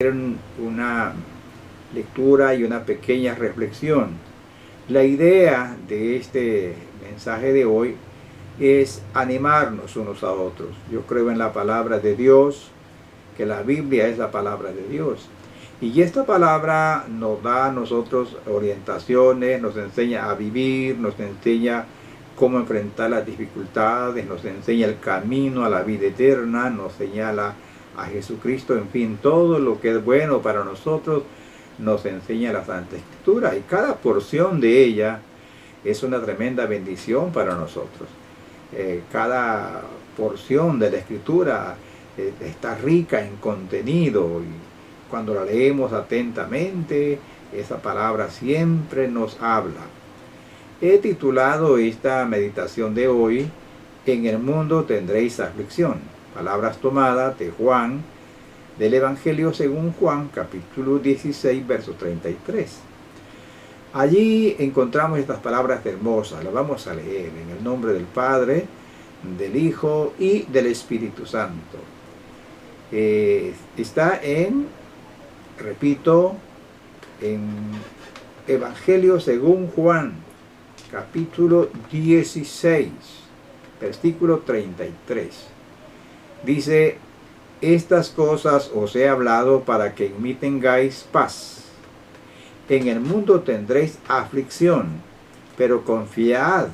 Una lectura y una pequeña reflexión. La idea de este mensaje de hoy es animarnos unos a otros. Yo creo en la palabra de Dios, que la Biblia es la palabra de Dios. Y esta palabra nos da a nosotros orientaciones, nos enseña a vivir, nos enseña cómo enfrentar las dificultades, nos enseña el camino a la vida eterna, nos señala a Jesucristo, en fin, todo lo que es bueno para nosotros nos enseña la Santa Escritura, y cada porción de ella es una tremenda bendición para nosotros. Cada porción de la Escritura está rica en contenido, y cuando la leemos atentamente, esa palabra siempre nos habla. He titulado esta meditación de hoy, "En el mundo tendréis aflicción", palabras tomadas de Juan, del Evangelio según Juan, capítulo 16, verso 33. Allí encontramos estas palabras hermosas, las vamos a leer en el nombre del Padre, del Hijo y del Espíritu Santo. Está repito, en Evangelio según Juan, capítulo 16, versículo 33. Dice: "Estas cosas os he hablado para que en mí tengáis paz. En el mundo tendréis aflicción, pero confiad,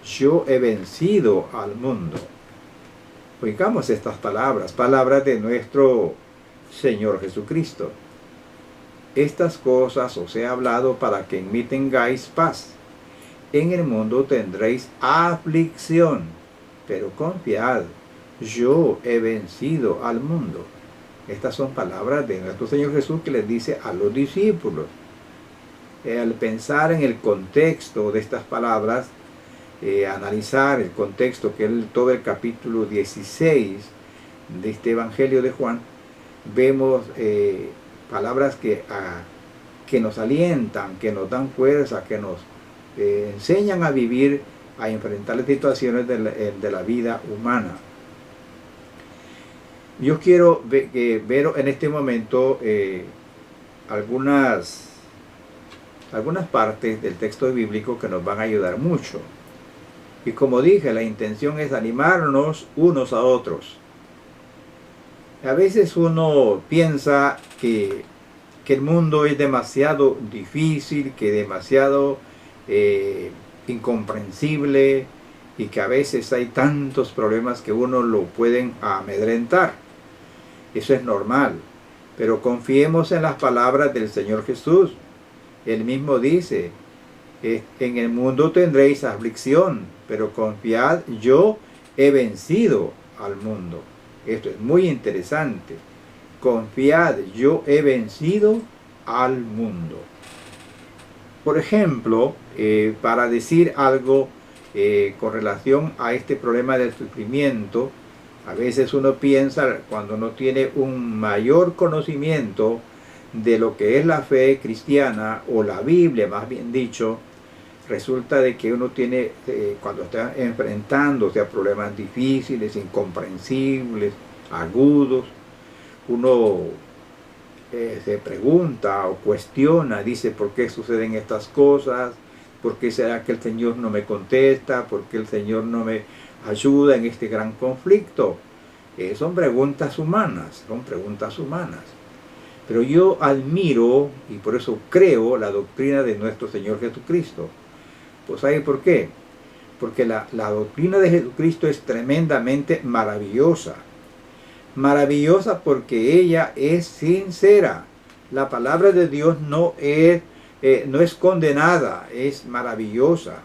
yo he vencido al mundo". Oigamos estas palabras, palabras de nuestro Señor Jesucristo. "Estas cosas os he hablado para que en mí tengáis paz. En el mundo tendréis aflicción, pero confiad, yo he vencido al mundo". Estas son palabras de nuestro Señor Jesús que les dice a los discípulos. Al pensar en el contexto de estas palabras, analizar el contexto que es todo el capítulo 16 de este Evangelio de Juan, vemos palabras que nos alientan, que nos dan fuerza, que nos enseñan a vivir, a enfrentar las situaciones de la vida humana. Yo quiero ver en este momento algunas partes del texto bíblico que nos van a ayudar mucho. Y como dije, la intención es animarnos unos a otros. A veces uno piensa que el mundo es demasiado difícil, que demasiado incomprensible, y que a veces hay tantos problemas que uno lo pueden amedrentar. Eso es normal, pero confiemos en las palabras del Señor Jesús. Él mismo dice: "En el mundo tendréis aflicción, pero confiad, yo he vencido al mundo". Esto es muy interesante. Confiad, yo he vencido al mundo. Por ejemplo, para decir algo con relación a este problema del sufrimiento, a veces uno piensa, cuando no tiene un mayor conocimiento de lo que es la fe cristiana, o la Biblia más bien dicho, resulta de que uno tiene, cuando está enfrentándose a problemas difíciles, incomprensibles, agudos, uno se pregunta o cuestiona, dice: ¿por qué suceden estas cosas? ¿Por qué será que el Señor no me contesta? ¿Por qué el Señor no me ayuda en este gran conflicto? Son preguntas humanas, Pero yo admiro, y por eso creo, la doctrina de nuestro Señor Jesucristo. Pues ¿sabe por qué? Porque la doctrina de Jesucristo es tremendamente maravillosa. Maravillosa porque ella es sincera. La palabra de Dios no es condenada, es maravillosa.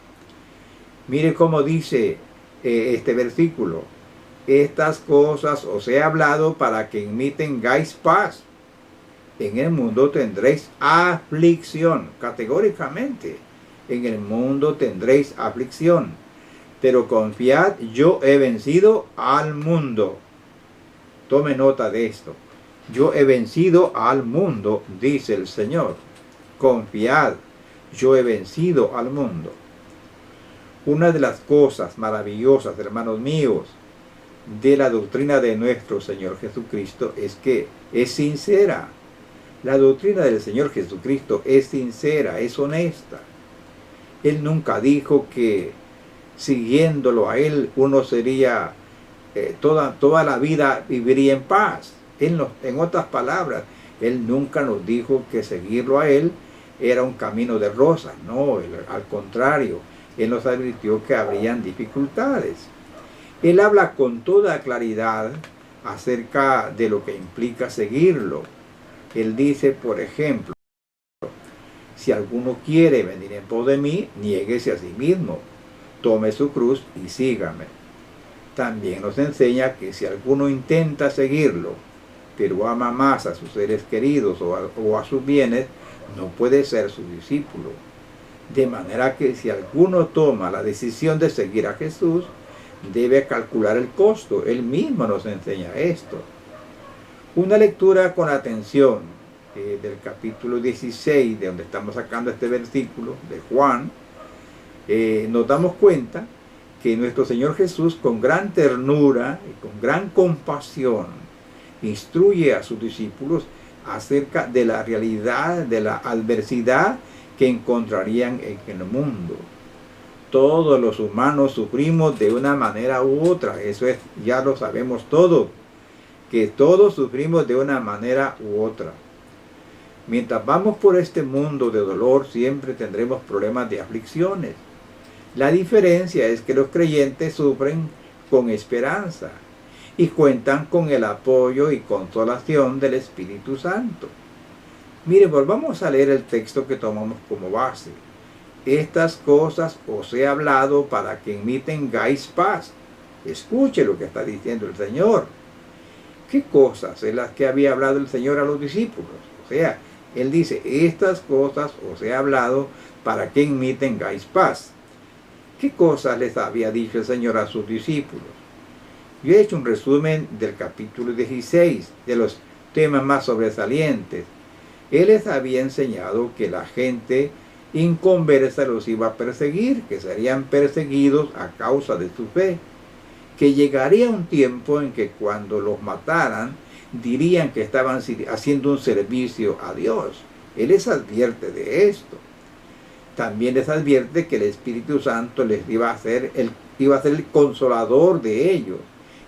Mire cómo dice este versículo: "Estas cosas os he hablado para que en mí tengáis paz. En el mundo tendréis aflicción". Categóricamente, en el mundo tendréis aflicción, pero confiad, yo he vencido al mundo. Tome nota de esto: yo he vencido al mundo, dice el Señor. Confiad, yo he vencido al mundo. Una de las cosas maravillosas, hermanos míos, de la doctrina de nuestro Señor Jesucristo es que es sincera. La doctrina del Señor Jesucristo es sincera, es honesta. Él nunca dijo que siguiéndolo a Él uno sería, toda la vida viviría en paz. En otras palabras, Él nunca nos dijo que seguirlo a Él era un camino de rosas. No, al contrario, Él nos advirtió que habrían dificultades. Él habla con toda claridad acerca de lo que implica seguirlo. Él dice, por ejemplo, si alguno quiere venir en pos de mí, niéguese a sí mismo, tome su cruz y sígame. También nos enseña que si alguno intenta seguirlo, pero ama más a sus seres queridos o a sus bienes, no puede ser su discípulo. De manera que si alguno toma la decisión de seguir a Jesús, debe calcular el costo. Él mismo nos enseña esto. Una lectura con atención del capítulo 16, de donde estamos sacando este versículo, de Juan, nos damos cuenta que nuestro Señor Jesús, con gran ternura y con gran compasión, instruye a sus discípulos acerca de la realidad, de la adversidad que encontrarían en el mundo. Todos los humanos sufrimos de una manera u otra, eso es, ya lo sabemos todos, que todos sufrimos de una manera u otra. Mientras vamos por este mundo de dolor, siempre tendremos problemas de aflicciones. La diferencia es que los creyentes sufren con esperanza y cuentan con el apoyo y consolación del Espíritu Santo. Mire, volvamos a leer el texto que tomamos como base. Estas cosas os he hablado para que en mí tengáis paz. Escuche lo que está diciendo el Señor. ¿Qué cosas es las que había hablado el Señor a los discípulos? O sea, Él dice, estas cosas os he hablado para que en mí tengáis paz. ¿Qué cosas les había dicho el Señor a sus discípulos? Yo he hecho un resumen del capítulo 16, de los temas más sobresalientes. Él les había enseñado que la gente inconversa los iba a perseguir, que serían perseguidos a causa de su fe, que llegaría un tiempo en que cuando los mataran, dirían que estaban haciendo un servicio a Dios. Él les advierte de esto. También les advierte que el Espíritu Santo les iba a ser el consolador de ellos,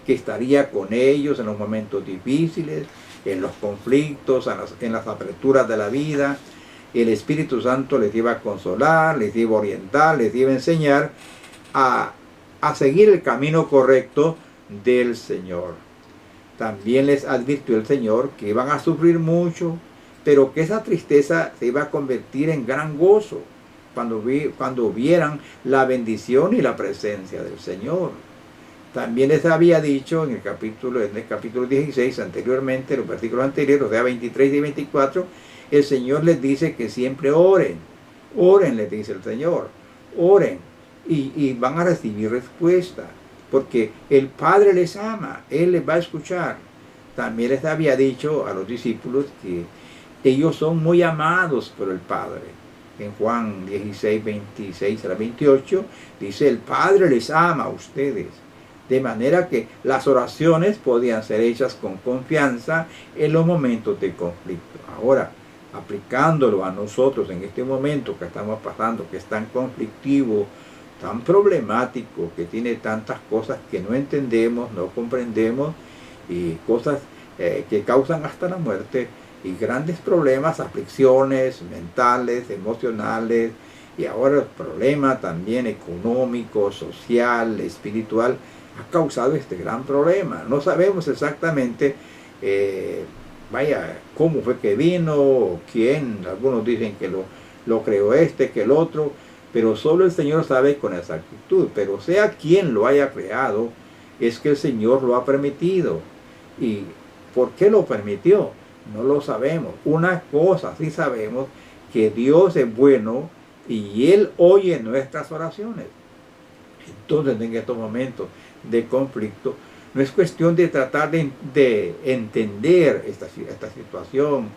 que estaría con ellos en los momentos difíciles, en los conflictos, en las aperturas de la vida. El Espíritu Santo les iba a consolar, les iba a orientar, les iba a enseñar a seguir el camino correcto del Señor. También les advirtió el Señor que iban a sufrir mucho, pero que esa tristeza se iba a convertir en gran gozo cuando vieran la bendición y la presencia del Señor. También les había dicho en el capítulo 16 anteriormente, los versículos anteriores, o sea 23 y 24, el Señor les dice que siempre oren. Oren, les dice el Señor. Oren y van a recibir respuesta, porque el Padre les ama, Él les va a escuchar. También les había dicho a los discípulos que ellos son muy amados por el Padre. En Juan 16, 26 a 28, dice, el Padre les ama a ustedes. De manera que las oraciones podían ser hechas con confianza en los momentos de conflicto. Ahora, aplicándolo a nosotros en este momento que estamos pasando, que es tan conflictivo, tan problemático, que tiene tantas cosas que no entendemos, no comprendemos, y cosas que causan hasta la muerte, y grandes problemas, aflicciones mentales, emocionales, y ahora el problema también económico, social, espiritual, ha causado este gran problema. No sabemos exactamente, cómo fue que vino, quién. Algunos dicen que lo creó que el otro, pero solo el Señor sabe con exactitud. Pero sea quien lo haya creado, es que el Señor lo ha permitido. ¿Y por qué lo permitió? No lo sabemos. Una cosa sí sabemos, que Dios es bueno y Él oye nuestras oraciones. Entonces, en estos momentos de conflicto, no es cuestión de tratar de entender esta situación,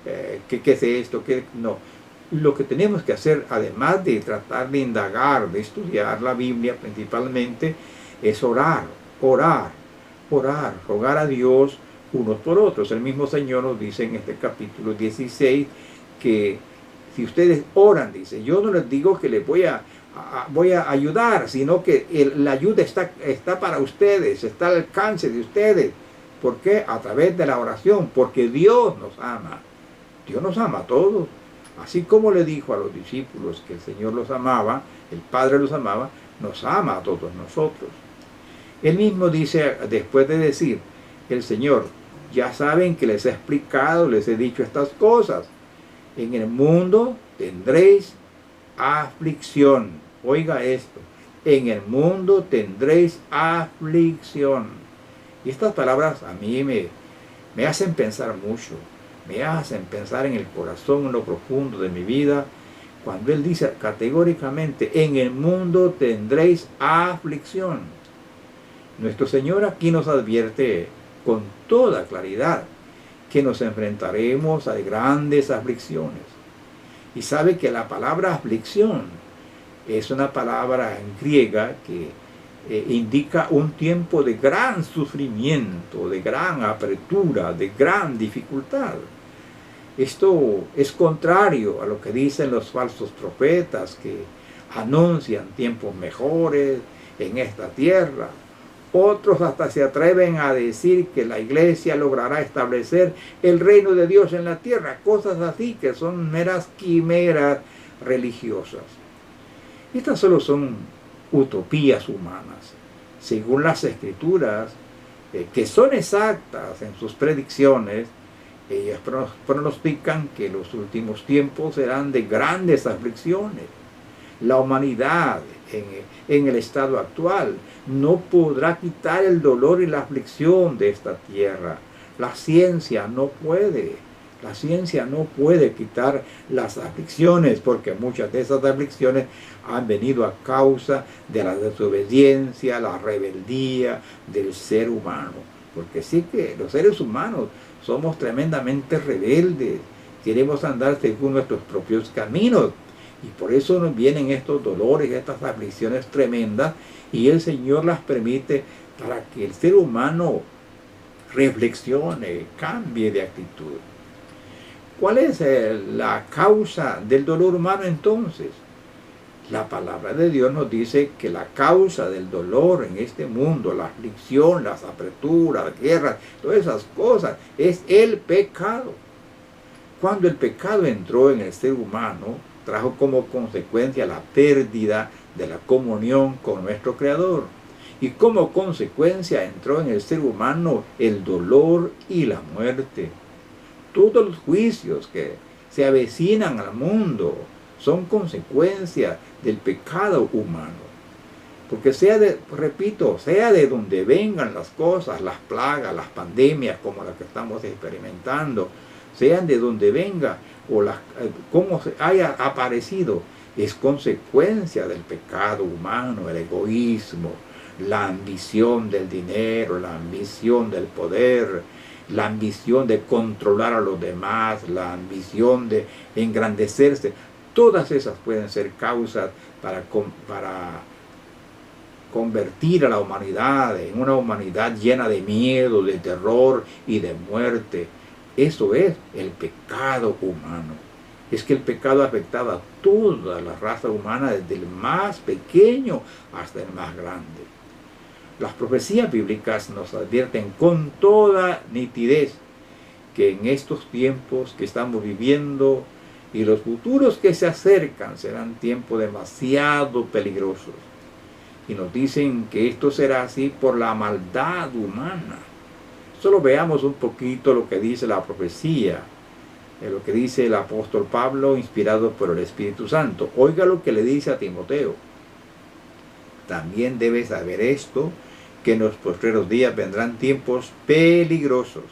qué es esto, no. Lo que tenemos que hacer, además de tratar de indagar, de estudiar la Biblia principalmente, es orar, rogar a Dios unos por otros. El mismo Señor nos dice en este capítulo 16 que si ustedes oran, dice, yo no les digo que les voy a ayudar, sino que la ayuda está para ustedes, está al alcance de ustedes. ¿Por qué? A través de la oración, porque Dios nos ama. Dios nos ama a todos. Así como le dijo a los discípulos que el Señor los amaba, el Padre los amaba, nos ama a todos nosotros. Él mismo dice, después de decir, el Señor, ya saben que les he explicado, les he dicho estas cosas. En el mundo tendréis aflicción. Oiga esto, en el mundo tendréis aflicción. Y estas palabras a mí me hacen pensar mucho, me hacen pensar en el corazón, en lo profundo de mi vida, cuando Él dice categóricamente, en el mundo tendréis aflicción. Nuestro Señor aquí nos advierte con toda claridad que nos enfrentaremos a grandes aflicciones. Y sabe que la palabra aflicción es una palabra en griega que indica un tiempo de gran sufrimiento, de gran apertura, de gran dificultad. Esto es contrario a lo que dicen los falsos profetas que anuncian tiempos mejores en esta tierra. Otros hasta se atreven a decir que la iglesia logrará establecer el reino de Dios en la tierra. Cosas así que son meras quimeras religiosas. Estas solo son utopías humanas. Según las Escrituras, que son exactas en sus predicciones, ellas pronostican que los últimos tiempos serán de grandes aflicciones. La humanidad en el estado actual no podrá quitar el dolor y la aflicción de esta tierra. La ciencia no puede quitar las aflicciones, porque muchas de esas aflicciones han venido a causa de la desobediencia, la rebeldía del ser humano. Porque sí que los seres humanos somos tremendamente rebeldes, queremos andar según nuestros propios caminos. Y por eso nos vienen estos dolores, estas aflicciones tremendas, y el Señor las permite para que el ser humano reflexione, cambie de actitud. ¿Cuál es la causa del dolor humano entonces? La palabra de Dios nos dice que la causa del dolor en este mundo, la aflicción, las apreturas, las guerras, todas esas cosas, es el pecado. Cuando el pecado entró en el ser humano, trajo como consecuencia la pérdida de la comunión con nuestro Creador. Y como consecuencia entró en el ser humano el dolor y la muerte. Todos los juicios que se avecinan al mundo son consecuencia del pecado humano. Porque sea de donde vengan las cosas, las plagas, las pandemias como las que estamos experimentando, sean de donde venga o cómo haya aparecido, es consecuencia del pecado humano, el egoísmo, la ambición del dinero, la ambición del poder, la ambición de controlar a los demás, la ambición de engrandecerse. Todas esas pueden ser causas para convertir a la humanidad en una humanidad llena de miedo, de terror y de muerte. Eso es el pecado humano. Es que el pecado ha afectado a toda la raza humana, desde el más pequeño hasta el más grande. Las profecías bíblicas nos advierten con toda nitidez que en estos tiempos que estamos viviendo y los futuros que se acercan serán tiempos demasiado peligrosos. Y nos dicen que esto será así por la maldad humana. Solo veamos un poquito lo que dice la profecía, lo que dice el apóstol Pablo, inspirado por el Espíritu Santo. Oiga lo que le dice a Timoteo. También debes saber esto, que en los postreros días vendrán tiempos peligrosos,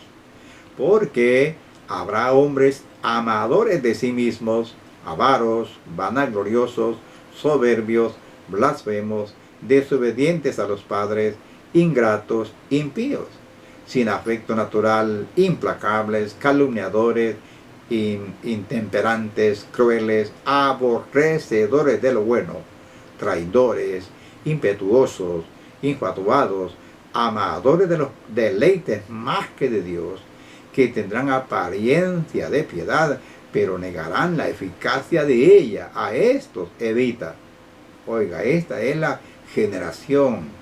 porque habrá hombres amadores de sí mismos, avaros, vanagloriosos, soberbios, blasfemos, desobedientes a los padres, ingratos, impíos, sin afecto natural, implacables, calumniadores, intemperantes, crueles, aborrecedores de lo bueno, traidores, impetuosos, infatuados, amadores de los deleites más que de Dios, que tendrán apariencia de piedad, pero negarán la eficacia de ella. A estos evita. Oiga, esta es la generación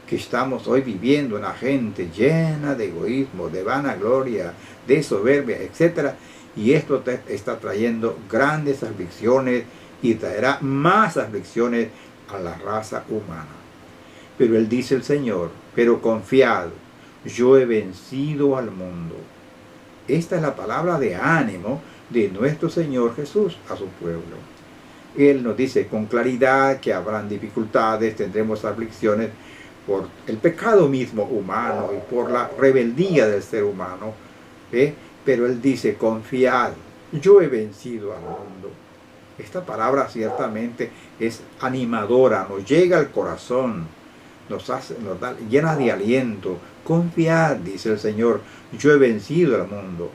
que estamos hoy viviendo, una gente llena de egoísmo, de vanagloria, de soberbia, etc. Y esto está trayendo grandes aflicciones y traerá más aflicciones a la raza humana. Pero él dice el Señor, pero confiad, yo he vencido al mundo. Esta es la palabra de ánimo de nuestro Señor Jesús a su pueblo. Él nos dice con claridad que habrán dificultades, tendremos aflicciones por el pecado mismo humano y por la rebeldía del ser humano. Pero él dice, confiad, yo he vencido al mundo. Esta palabra ciertamente es animadora, nos llega al corazón, nos da llena de aliento. Confiad, dice el Señor, yo he vencido al mundo.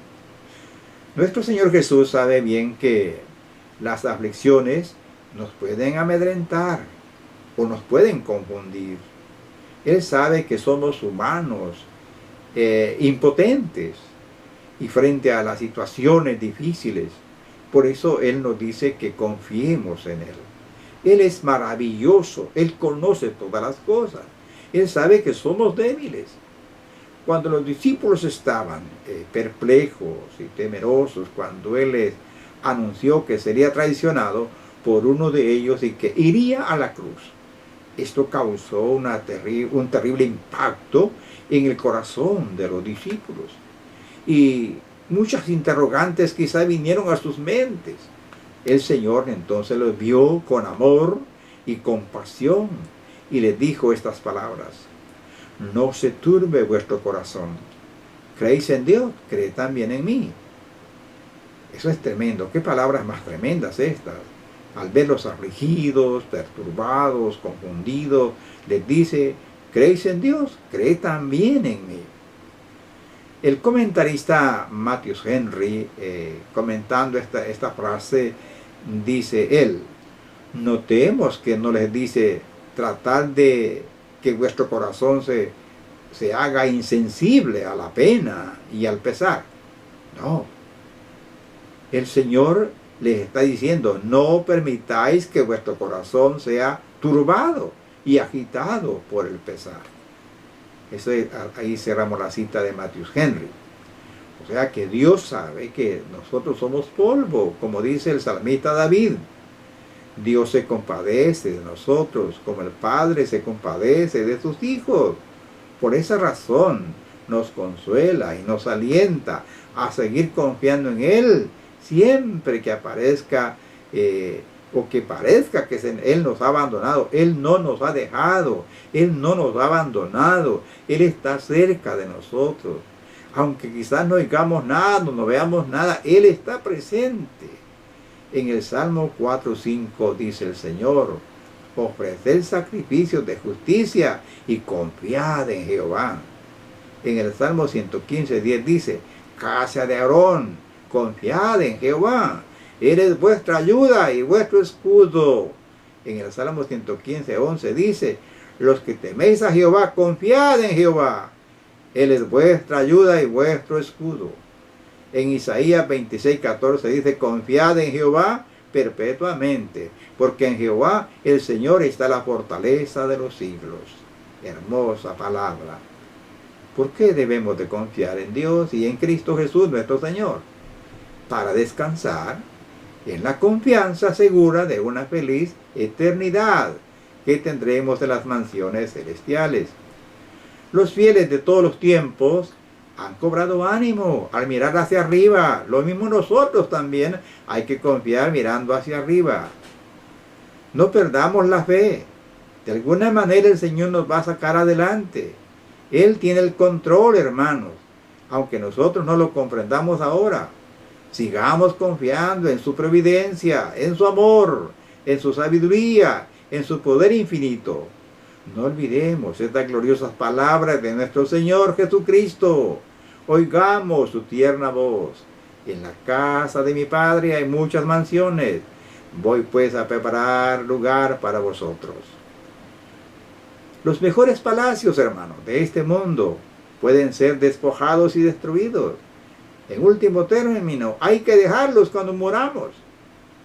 Nuestro Señor Jesús sabe bien que las aflicciones nos pueden amedrentar o nos pueden confundir. Él sabe que somos humanos, impotentes, y frente a las situaciones difíciles. Por eso Él nos dice que confiemos en Él. Él es maravilloso, Él conoce todas las cosas. Él sabe que somos débiles. Cuando los discípulos estaban perplejos y temerosos, cuando Él les anunció que sería traicionado por uno de ellos y que iría a la cruz, esto causó un terrible impacto en el corazón de los discípulos. Y muchas interrogantes quizá vinieron a sus mentes. El Señor entonces los vio con amor y compasión y les dijo estas palabras: no se turbe vuestro corazón. ¿Creéis en Dios? Creed también en mí. Eso es tremendo. ¿Qué palabras más tremendas estas? Al verlos afligidos, perturbados, confundidos, les dice: ¿creéis en Dios? Creed también en mí. El comentarista Matthew Henry, comentando esta frase, dice él: notemos que no les dice tratar de que vuestro corazón se haga insensible a la pena y al pesar. No. El Señor les está diciendo: no permitáis que vuestro corazón sea turbado y agitado por el pesar. Ahí cerramos la cita de Matthew Henry. O sea que Dios sabe que nosotros somos polvo, como dice el salmista David. Dios se compadece de nosotros, como el Padre se compadece de sus hijos. Por esa razón nos consuela y nos alienta a seguir confiando en Él, siempre que aparezca o que parezca que Él nos ha abandonado. Él no nos ha dejado, Él no nos ha abandonado, Él está cerca de nosotros. Aunque quizás no oigamos nada, no veamos nada, Él está presente. En el Salmo 4:5 dice el Señor: ofreced sacrificios de justicia y confiad en Jehová. En el Salmo 115:10 dice: casa de Aarón, confiad en Jehová. Él es vuestra ayuda y vuestro escudo. En el Salmo 115:11 dice: los que teméis a Jehová, confiad en Jehová. Él es vuestra ayuda y vuestro escudo. En Isaías 26:14 dice: confiad en Jehová perpetuamente, porque en Jehová el Señor está la fortaleza de los siglos. Hermosa palabra. ¿Por qué debemos de confiar en Dios y en Cristo Jesús nuestro Señor? Para descansar en la confianza segura de una feliz eternidad que tendremos en las mansiones celestiales. Los fieles de todos los tiempos han cobrado ánimo al mirar hacia arriba. Lo mismo nosotros también hay que confiar mirando hacia arriba. No perdamos la fe. De alguna manera el Señor nos va a sacar adelante. Él tiene el control, hermanos, aunque nosotros no lo comprendamos ahora. Sigamos confiando en su providencia, en su amor, en su sabiduría, en su poder infinito. No olvidemos estas gloriosas palabras de nuestro Señor Jesucristo. Oigamos su tierna voz. En la casa de mi Padre hay muchas mansiones. Voy pues a preparar lugar para vosotros. Los mejores palacios, hermanos, de este mundo pueden ser despojados y destruidos. En último término, hay que dejarlos cuando muramos.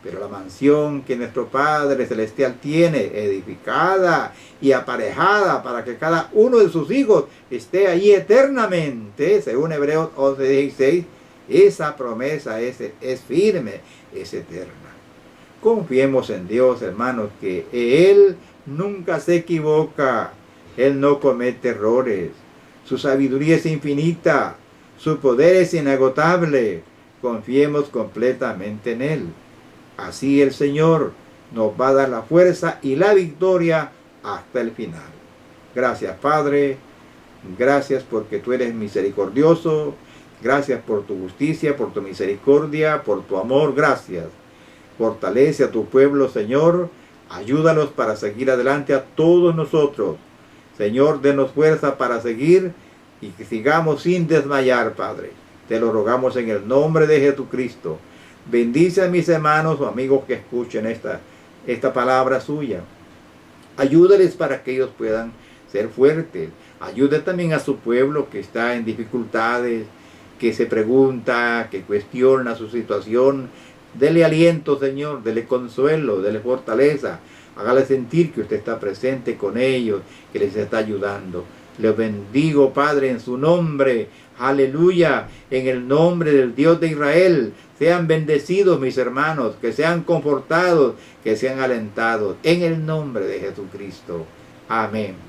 Pero la mansión que nuestro Padre Celestial tiene, edificada y aparejada para que cada uno de sus hijos esté allí eternamente, según Hebreos 11:16, esa promesa es firme, es eterna. Confiemos en Dios, hermanos, que Él nunca se equivoca. Él no comete errores. Su sabiduría es infinita. Su poder es inagotable. Confiemos completamente en Él. Así el Señor nos va a dar la fuerza y la victoria hasta el final. Gracias, Padre. Gracias porque tú eres misericordioso. Gracias por tu justicia, por tu misericordia, por tu amor. Gracias. Fortalece a tu pueblo, Señor. Ayúdanos para seguir adelante a todos nosotros. Señor, denos fuerza para seguir y que sigamos sin desmayar, Padre. Te lo rogamos en el nombre de Jesucristo. Bendice a mis hermanos o amigos que escuchen esta palabra suya. Ayúdales para que ellos puedan ser fuertes. Ayude también a su pueblo que está en dificultades, que se pregunta, que cuestiona su situación. Dele aliento, Señor, dele consuelo, dele fortaleza. Hágale sentir que usted está presente con ellos, que les está ayudando. Les bendigo, Padre, en su nombre. Aleluya, en el nombre del Dios de Israel. Sean bendecidos mis hermanos, que sean confortados, que sean alentados. En el nombre de Jesucristo. Amén.